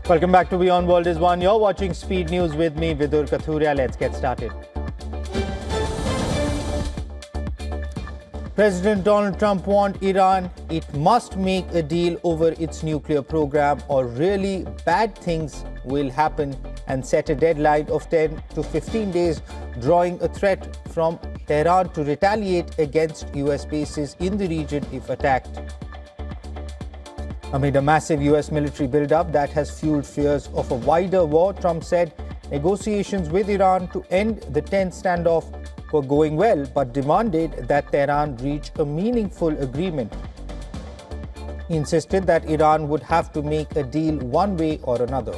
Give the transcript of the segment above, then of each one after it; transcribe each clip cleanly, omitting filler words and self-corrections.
Welcome back to WION World is One. You're watching Speed News with me, Vidur Kathuria. Let's get started. President Donald Trump warned Iran it must make a deal over its nuclear program or really bad things will happen, and set a deadline of 10 to 15 days, drawing a threat from Tehran to retaliate against US bases in the region if attacked. Amid a massive US military buildup that has fueled fears of a wider war, Trump said negotiations with Iran to end the tense standoff were going well, but demanded that Tehran reach a meaningful agreement. He insisted that Iran would have to make a deal one way or another.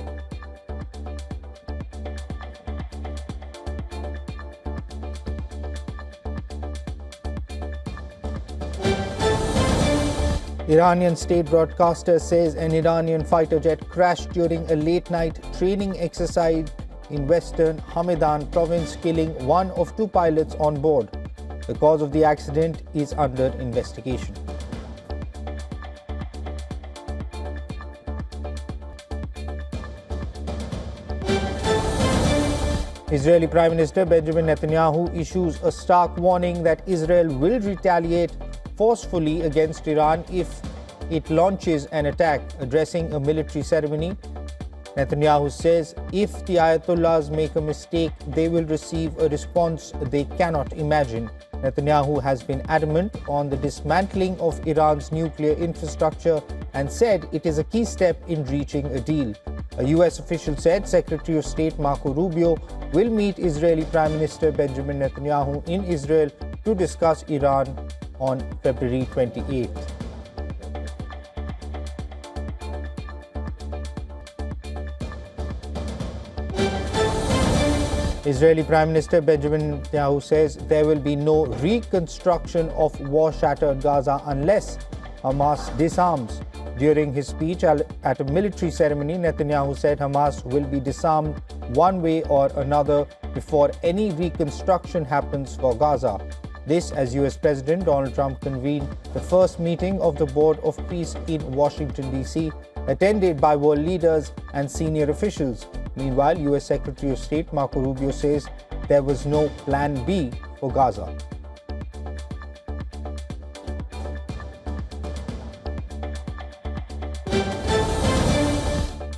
Iranian state broadcaster says an Iranian fighter jet crashed during a late-night training exercise in western Ramadan province, killing one of two pilots on board. The cause of the accident is under investigation. Israeli Prime Minister Benjamin Netanyahu issues a stark warning that Israel will retaliate forcefully against Iran if it launches an attack. Addressing a military ceremony, Netanyahu says if the Ayatollahs make a mistake, they will receive a response they cannot imagine. Netanyahu has been adamant on the dismantling of Iran's nuclear infrastructure and said it is a key step in reaching a deal. A US official said Secretary of State Marco Rubio will meet Israeli Prime Minister Benjamin Netanyahu in Israel to discuss Iran on February 28th. Israeli Prime Minister Benjamin Netanyahu says there will be no reconstruction of war-shattered Gaza unless Hamas disarms. During his speech at a military ceremony, Netanyahu said Hamas will be disarmed one way or another before any reconstruction happens for Gaza. This as US President Donald Trump convened the first meeting of the Board of Peace in Washington, D.C., attended by world leaders and senior officials. Meanwhile, US Secretary of State Marco Rubio says there was no plan B for Gaza.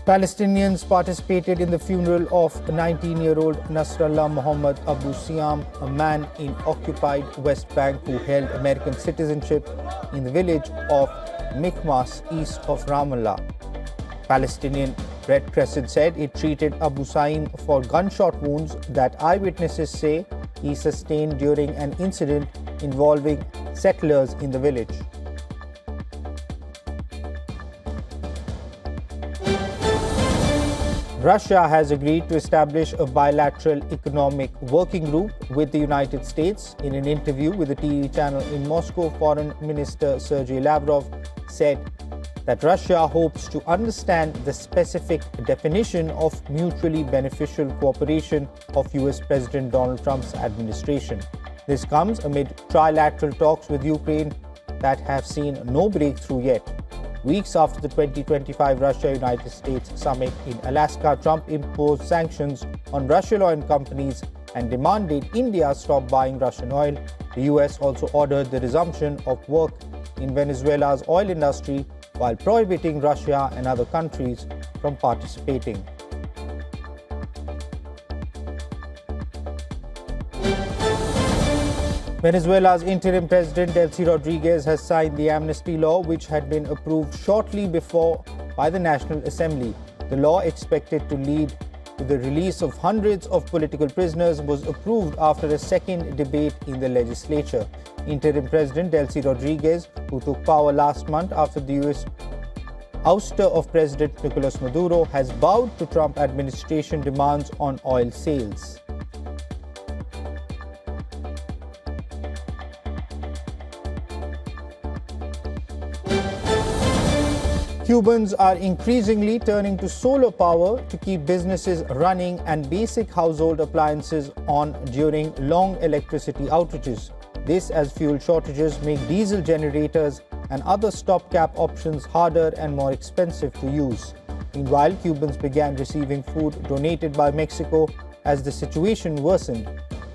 Palestinians participated in the funeral of 19-year-old Nasrallah Mohammed Abu Siam, a man in occupied West Bank who held American citizenship in the village of Mikmas east of Ramallah. Palestinian Red Crescent said it treated Abu Saim for gunshot wounds that eyewitnesses say he sustained during an incident involving settlers in the village. Russia has agreed to establish a bilateral economic working group with the United States. In an interview with a TV channel in Moscow, Foreign Minister Sergei Lavrov said that Russia hopes to understand the specific definition of mutually beneficial cooperation of US President Donald Trump's administration. This comes amid trilateral talks with Ukraine that have seen no breakthrough yet. Weeks after the 2025 Russia-United States summit in Alaska, Trump imposed sanctions on Russian oil companies and demanded India stop buying Russian oil. The US also ordered the resumption of work in Venezuela's oil industry while prohibiting Russia and other countries from participating. Venezuela's interim president Delcy Rodriguez has signed the amnesty law, which had been approved shortly before by the National Assembly. The law, expected to lead to the release of hundreds of political prisoners, was approved after a second debate in the legislature. Interim President Delcy Rodriguez, who took power last month after the US ouster of President Nicolas Maduro, has bowed to Trump administration demands on oil sales. Cubans are increasingly turning to solar power to keep businesses running and basic household appliances on during long electricity outages. This as fuel shortages make diesel generators and other stopgap options harder and more expensive to use. Meanwhile, Cubans began receiving food donated by Mexico as the situation worsened.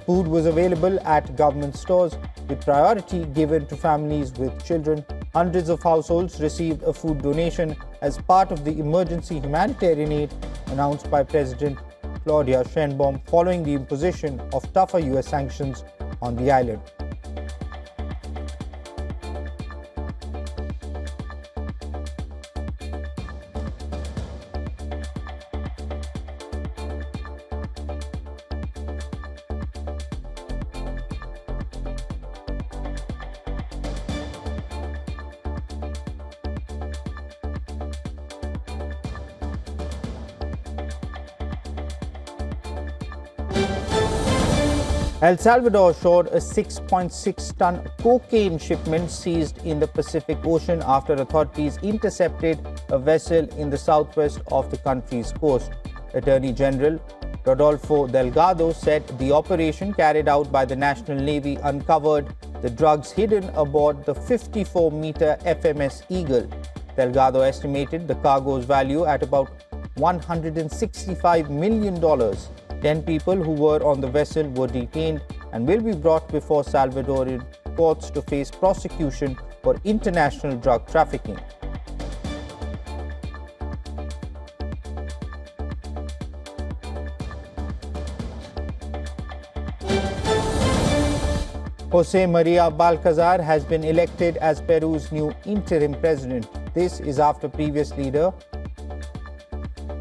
Food was available at government stores, with priority given to families with children. Hundreds of households received a food donation as part of the emergency humanitarian aid announced by President Claudia Sheinbaum following the imposition of tougher US sanctions on the island. El Salvador showed a 6.6-ton cocaine shipment seized in the Pacific Ocean after authorities intercepted a vessel in the southwest of the country's coast. Attorney General Rodolfo Delgado said the operation carried out by the National Navy uncovered the drugs hidden aboard the 54-meter FMS Eagle. Delgado estimated the cargo's value at about $165 million. 10 people who were on the vessel were detained and will be brought before Salvadorian courts to face prosecution for international drug trafficking. Jose Maria Balcazar has been elected as Peru's new interim president. This is after previous leader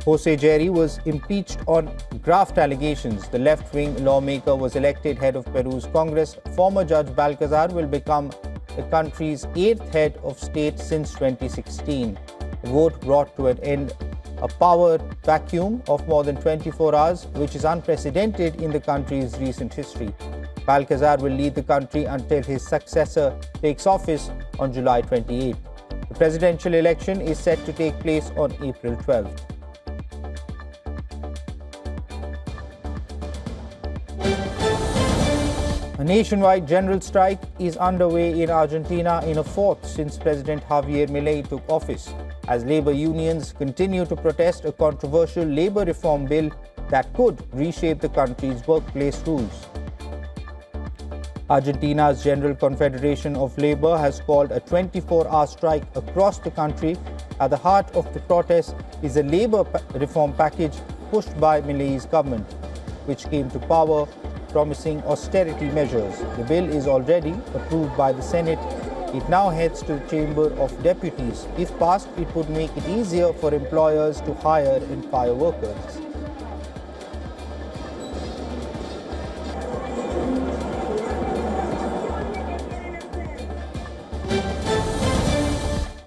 Jose Jerry was impeached on graft allegations. The left-wing lawmaker was elected head of Peru's Congress. Former Judge Balcazar will become the country's 8th head of state since 2016. The vote brought to an end a power vacuum of more than 24 hours, which is unprecedented in the country's recent history. Balcazar will lead the country until his successor takes office on July 28. The presidential election is set to take place on April 12th. A nationwide general strike is underway in Argentina in a fourth since President Javier Milei took office, as labor unions continue to protest a controversial labor reform bill that could reshape the country's workplace rules. Argentina's General Confederation of Labor has called a 24-hour strike across the country. At the heart of the protest is a labor reform package pushed by Milei's government, which came to power promising austerity measures. The bill is already approved by the Senate. It now heads to the Chamber of Deputies. If passed, it would make it easier for employers to hire and fire workers.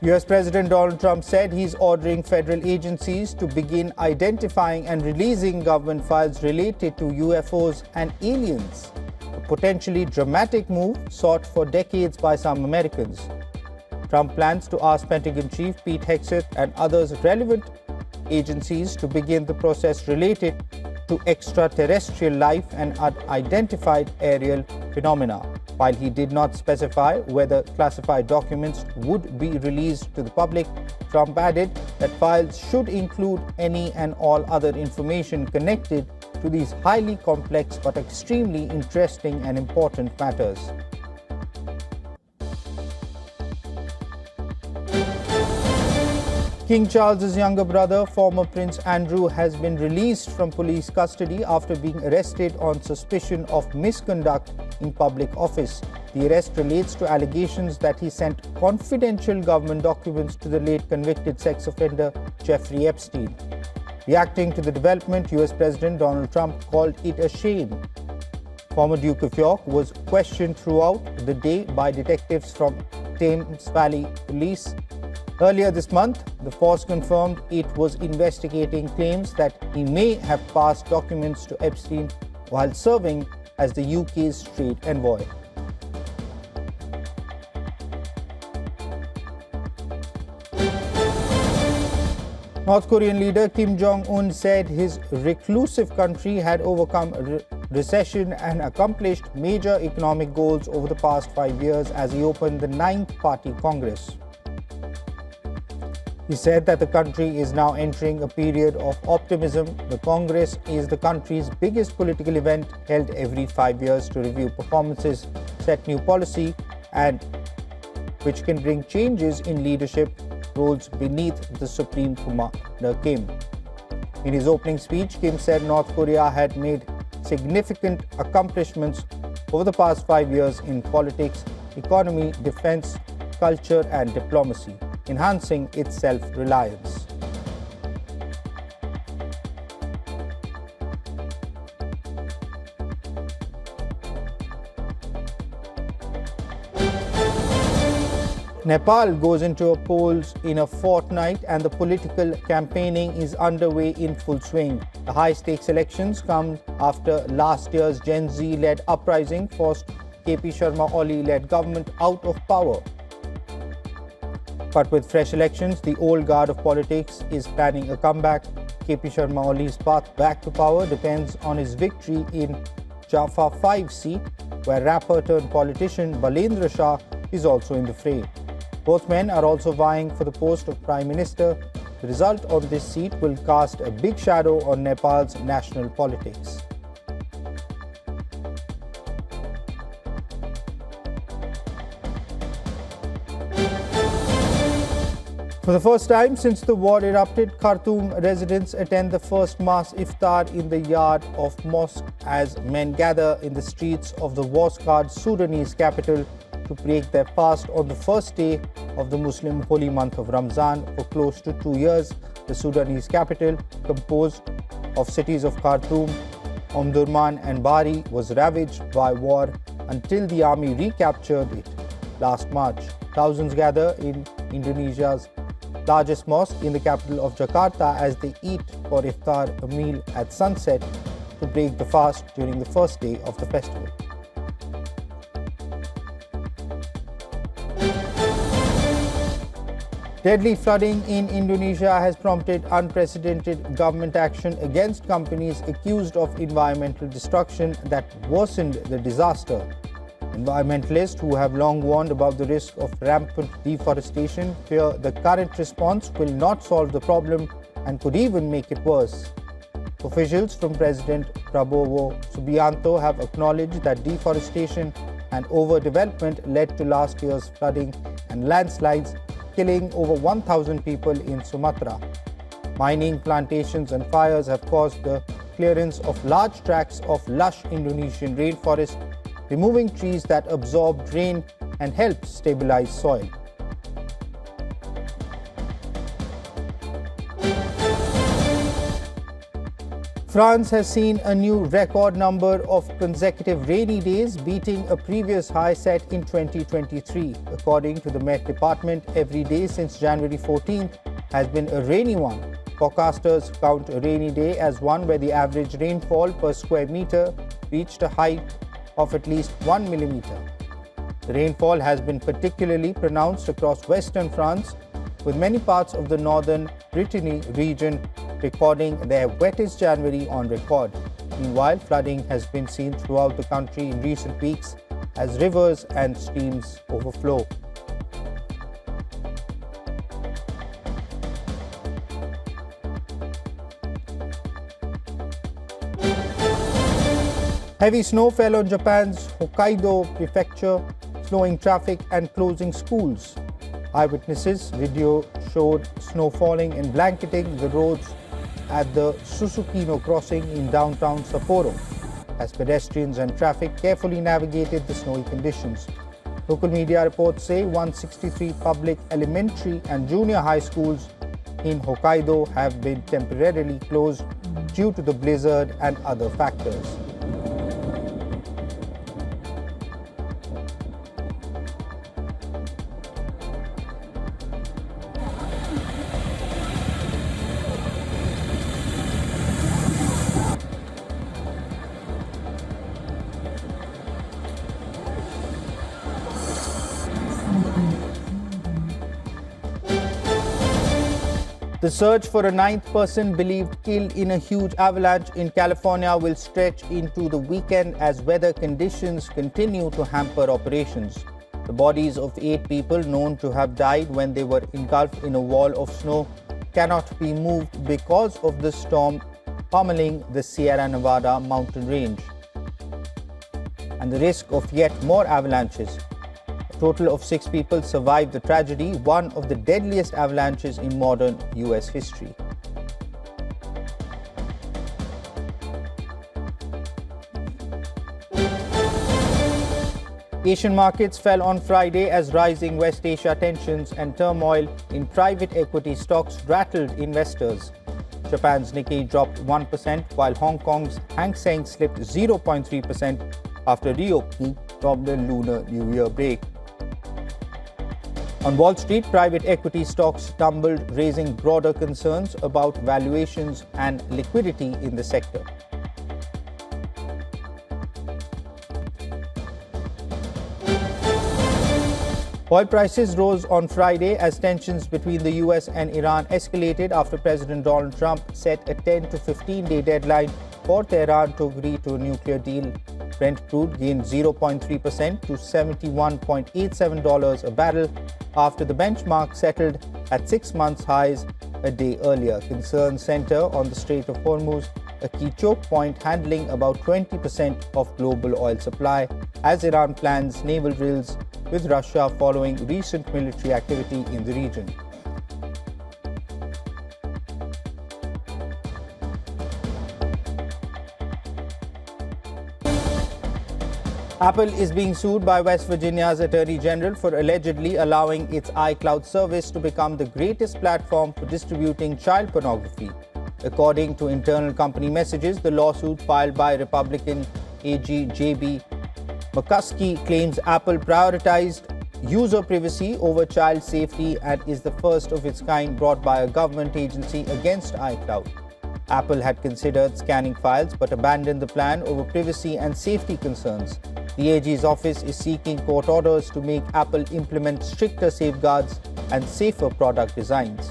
US President Donald Trump said he's ordering federal agencies to begin identifying and releasing government files related to UFOs and aliens, a potentially dramatic move sought for decades by some Americans. Trump plans to ask Pentagon Chief Pete Hegseth and others relevant agencies to begin the process related to extraterrestrial life and unidentified aerial phenomena. While he did not specify whether classified documents would be released to the public, Trump added that files should include any and all other information connected to these highly complex but extremely interesting and important matters. King Charles's younger brother, former Prince Andrew, has been released from police custody after being arrested on suspicion of misconduct in public office. The arrest relates to allegations that he sent confidential government documents to the late convicted sex offender Jeffrey Epstein. Reacting to the development, US President Donald Trump called it a shame. Former Duke of York was questioned throughout the day by detectives from Thames Valley Police. Earlier this month, the force confirmed it was investigating claims that he may have passed documents to Epstein while serving as the UK's trade envoy. North Korean leader Kim Jong-un said his reclusive country had overcome recession and accomplished major economic goals over the past 5 years as he opened the 9th Party Congress. He said that the country is now entering a period of optimism. The Congress is the country's biggest political event, held every 5 years to review performances, set new policy, and which can bring changes in leadership roles beneath the Supreme Commander Kim. In his opening speech, Kim said North Korea had made significant accomplishments over the past 5 years in politics, economy, defense, culture, and diplomacy, enhancing its self-reliance. Nepal goes into polls in a fortnight and the political campaigning is underway in full swing. The high-stakes elections come after last year's Gen Z-led uprising forced KP Sharma Oli-led government out of power. But with fresh elections, the old guard of politics is planning a comeback. KP Sharma Oli's path back to power depends on his victory in Jaffa 5 seat, where rapper turned politician Balendra Shah is also in the fray. Both men are also vying for the post of Prime Minister. The result on this seat will cast a big shadow on Nepal's national politics. For the first time since the war erupted, Khartoum residents attend the first mass iftar in the yard of mosque as men gather in the streets of the war-scarred Sudanese capital to break their fast on the first day of the Muslim holy month of Ramadan. For close to 2 years, the Sudanese capital, composed of cities of Khartoum, Omdurman and Bari, was ravaged by war until the army recaptured it last March. Thousands gather in Indonesia's largest mosque in the capital of Jakarta as they eat for iftar, a meal at sunset, to break the fast during the first day of the festival. Deadly flooding in Indonesia has prompted unprecedented government action against companies accused of environmental destruction that worsened the disaster. Environmentalists who have long warned about the risk of rampant deforestation fear the current response will not solve the problem and could even make it worse. Officials from President Prabowo Subianto have acknowledged that deforestation and overdevelopment led to last year's flooding and landslides, killing over 1,000 people in Sumatra. Mining, plantations and fires have caused the clearance of large tracts of lush Indonesian rainforest, removing trees that absorb rain and help stabilize soil. France has seen a new record number of consecutive rainy days, beating a previous high set in 2023. According to the Met Department, every day since January 14th has been a rainy one. Forecasters count a rainy day as one where the average rainfall per square meter reached a height of at least 1 millimeter. The rainfall has been particularly pronounced across western France, with many parts of the northern Brittany region recording their wettest January on record. Meanwhile, flooding has been seen throughout the country in recent weeks as rivers and streams overflow. Heavy snow fell on Japan's Hokkaido prefecture, slowing traffic and closing schools. Eyewitnesses' video showed snow falling and blanketing the roads at the Susukino crossing in downtown Sapporo, as pedestrians and traffic carefully navigated the snowy conditions. Local media reports say 163 public elementary and junior high schools in Hokkaido have been temporarily closed due to the blizzard and other factors. The search for a ninth person believed killed in a huge avalanche in California will stretch into the weekend as weather conditions continue to hamper operations. The bodies of 8 people known to have died when they were engulfed in a wall of snow cannot be moved because of the storm pummeling the Sierra Nevada mountain range and the risk of yet more avalanches. A total of 6 people survived the tragedy, one of the deadliest avalanches in modern US history. Asian markets fell on Friday as rising West Asia tensions and turmoil in private equity stocks rattled investors. Japan's Nikkei dropped 1%, while Hong Kong's Hang Seng slipped 0.3% after reopening from the Lunar New Year break. On Wall Street, private equity stocks tumbled, raising broader concerns about valuations and liquidity in the sector. Oil prices rose on Friday as tensions between the US and Iran escalated after President Donald Trump set a 10 to 15-day deadline for Tehran to agree to a nuclear deal. Brent crude gained 0.3% to $71.87 a barrel after the benchmark settled at 6 months highs a day earlier. Concerns center on the Strait of Hormuz, a key choke point handling about 20% of global oil supply, as Iran plans naval drills with Russia following recent military activity in the region. Apple is being sued by West Virginia's Attorney General for allegedly allowing its iCloud service to become the greatest platform for distributing child pornography. According to internal company messages, the lawsuit filed by Republican AG J.B. McCuskey claims Apple prioritized user privacy over child safety and is the first of its kind brought by a government agency against iCloud. Apple had considered scanning files but abandoned the plan over privacy and safety concerns. The AG's office is seeking court orders to make Apple implement stricter safeguards and safer product designs.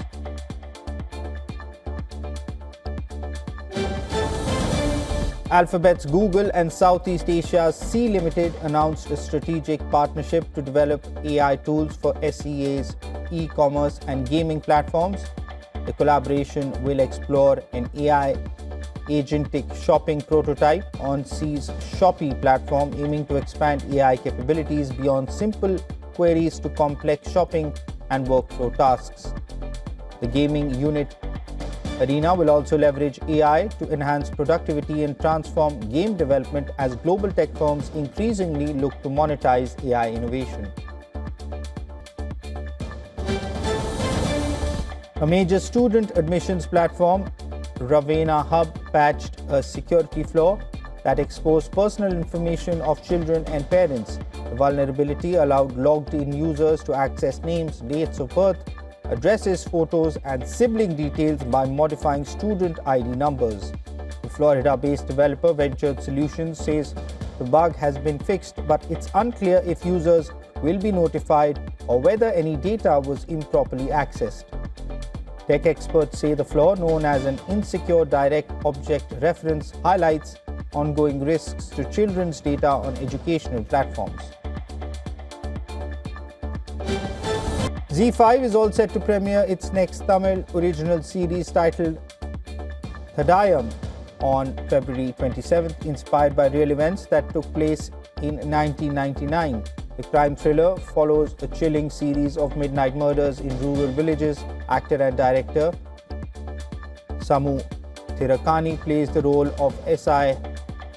Alphabet's Google and Southeast Asia's Sea Limited announced a strategic partnership to develop AI tools for SEA's e-commerce and gaming platforms. The collaboration will explore an AI agentic shopping prototype on Sea's Shopee platform, aiming to expand AI capabilities beyond simple queries to complex shopping and workflow tasks. The gaming unit Arena will also leverage AI to enhance productivity and transform game development as global tech firms increasingly look to monetize AI innovation. A major student admissions platform, Ravenna Hub, patched a security flaw that exposed personal information of children and parents. The vulnerability allowed logged-in users to access names, dates of birth, addresses, photos, and sibling details by modifying student ID numbers. The Florida-based developer Ventured Solutions says the bug has been fixed, but it's unclear if users will be notified or whether any data was improperly accessed. Tech experts say the flaw, known as an insecure direct object reference, highlights ongoing risks to children's data on educational platforms. ZEE5 is all set to premiere its next Tamil original series titled Thadayam on February 27th, inspired by real events that took place in 1999. The crime thriller follows a chilling series of midnight murders in rural villages. Actor and director Samu Thirakani plays the role of S.I.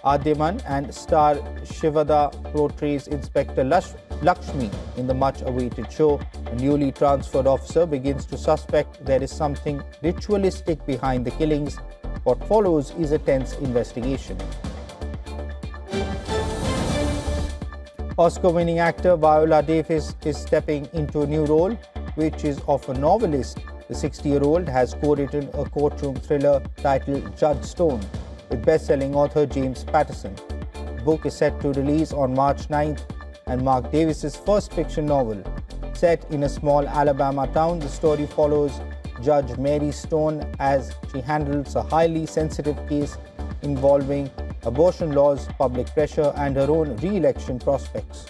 Adyaman, and star Shivada portrays Inspector Lakshmi in the much-awaited show. A newly transferred officer begins to suspect there is something ritualistic behind the killings. What follows is a tense investigation. Oscar-winning actor Viola Davis is stepping into a new role, which is of a novelist. The 60-year-old has co-written a courtroom thriller titled Judge Stone with best-selling author James Patterson. The book is set to release on March 9th and mark Davis's first fiction novel. Set in a small Alabama town, the story follows Judge Mary Stone as she handles a highly sensitive case involving abortion laws, public pressure, and her own re-election prospects.